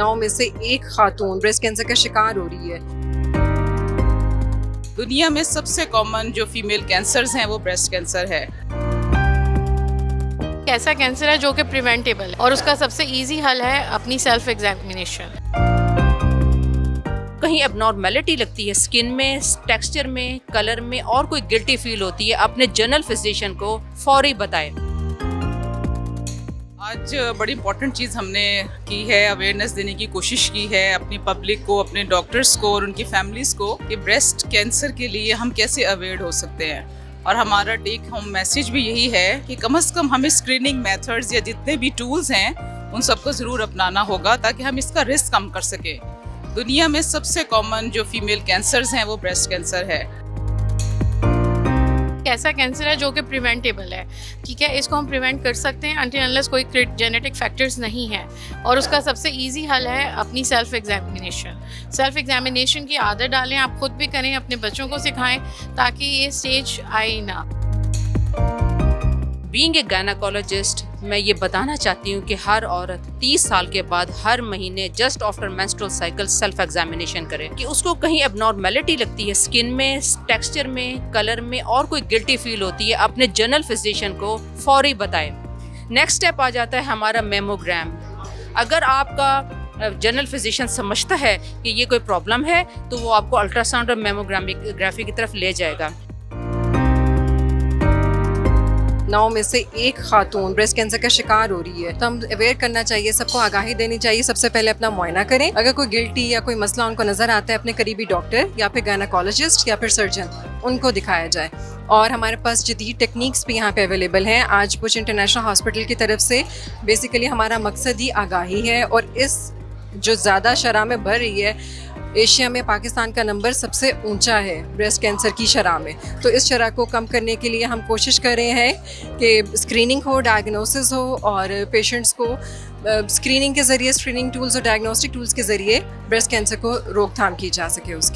9 में से एक खातून ब्रेस्ट कैंसर का शिकार हो रही है। दुनिया में सबसे कॉमन जो फीमेल कैंसर्स हैं वो ब्रेस्ट कैंसर है। ऐसा कैंसर है जो कि प्रिवेंटेबल है और उसका सबसे इजी हल है अपनी सेल्फ एग्जामिनेशन। कहीं एबनॉर्मेलिटी लगती है स्किन में, टेक्सचर में, कलर में और कोई गिल्टी फील होती है, अपने जनरल फिजिशियन को फौरी बताएं। आज बड़ी इंपॉर्टेंट चीज़ हमने की है, अवेयरनेस देने की कोशिश की है अपनी पब्लिक को, अपने डॉक्टर्स को और उनकी फैमिलीज़ को कि ब्रेस्ट कैंसर के लिए हम कैसे अवेयर हो सकते हैं। और हमारा टेक होम मैसेज भी यही है कि कम से कम हमें स्क्रीनिंग मेथड्स या जितने भी टूल्स हैं उन सबको ज़रूर अपनाना होगा ताकि हम इसका रिस्क कम कर सकें। दुनिया में सबसे कॉमन जो फीमेल कैंसर्स हैं वो ब्रेस्ट कैंसर है। ऐसा कैंसर है जो कि प्रिवेंटेबल है, ठीक है। इसको हम प्रिवेंट कर सकते हैं अनटिल अनलेस कोई जेनेटिक फैक्टर्स नहीं है और उसका सबसे इजी हल है अपनी सेल्फ एग्जामिनेशन। सेल्फ एग्जामिनेशन की आदत डालें, आप खुद भी करें, अपने बच्चों को सिखाएं ताकि ये स्टेज आए ना। बीइंग ए गायनेकोलॉजिस्ट, मैं ये बताना चाहती हूँ कि हर औरत 30 साल के बाद हर महीने just after menstrual cycle self examination करे कि उसको कहीं एबनॉर्मेलिटी लगती है स्किन में, टेक्सचर में, कलर में और कोई गिल्टी फील होती है, अपने जनरल फिजिशियन को फौरी बताएं। नेक्स्ट स्टेप आ जाता है हमारा मेमोग्राम। अगर आपका जनरल फिजिशियन समझता है कि ये कोई प्रॉब्लम है तो वो आपको अल्ट्रासाउंड और मेमोग्राफी की तरफ ले जाएगा। 9 में से एक खातून ब्रेस्ट कैंसर का शिकार हो रही है, तो हम अवेयर करना चाहिए, सबको आगाही देनी चाहिए। सबसे पहले अपना मुआयना करें, अगर कोई गिल्टी या कोई मसला उनको नजर आता है अपने करीबी डॉक्टर या फिर गायनेकोलॉजिस्ट या फिर सर्जन उनको दिखाया जाए। और हमारे पास जदीद टेक्निक्स भी यहाँ पे अवेलेबल हैं। आज बुश इंटरनेशनल हॉस्पिटल की तरफ से बेसिकली हमारा मकसद ही आगाही है और इस जो ज़्यादा शरह में बढ़ रही है, एशिया में पाकिस्तान का नंबर सबसे ऊंचा है ब्रेस्ट कैंसर की शरह में, तो इस शरह को कम करने के लिए हम कोशिश कर रहे हैं कि स्क्रीनिंग हो, डायग्नोसिस हो और पेशेंट्स को स्क्रीनिंग के ज़रिए, स्क्रीनिंग टूल्स और डायग्नोस्टिक टूल्स के ज़रिए ब्रेस्ट कैंसर को रोकथाम की जा सके उसकी।